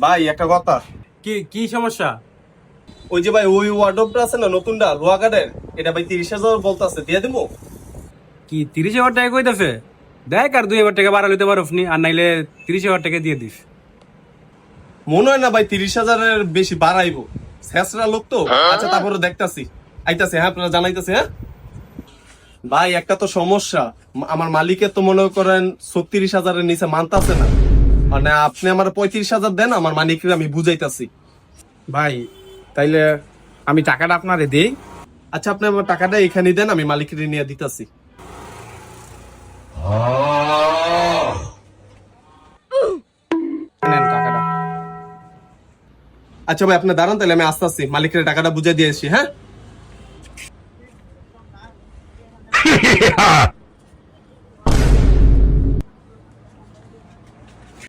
ভাই একটা কথা, কি কি সমস্যা? ওই যে ভাই ওই ওয়ার্ডরোবটা আছে না নতুনটা লোহা কাঠের, এটা ভাই 30,000 বলতেছে, দিয়ে দিবো? কি 30,000 টাকা কইতাছে? দেখ আর 2,000 টাকা বাড়া লইতে পারো নি, আর নাইলে 30,000 টাকা দিয়ে দিস। মনে হয় না ভাই 30,000-এর বেশি বাড়াইবো, শেষরা লোক তো। আচ্ছা তারপরে দেখতাছি, আইতাছে, হ্যাঁ আপনারা জানাইতেছে, হ্যাঁ। ভাই একটা তো সমস্যা, আমার মালিকের তো মনে করেন 36,000-এর নিচে মানতাছে না। মানে আপনি আমার 35,000 দেন, আমার মালিককে আমি বুঝাইতাছি। ভাই তাইলে আমি টাকাটা আপনারে দেই। আচ্ছা আপনি আমার টাকাটা এখানে দেন, আমি মালিকের নিয়ে দিতাছি। নেন টাকাটা। আচ্ছা ভাই আপনি দাঁড়ান, তাহলে আমি আসতে আসছি, মালিকের টাকাটা বুঝাই দিয়ে আসি, হ্যাঁ।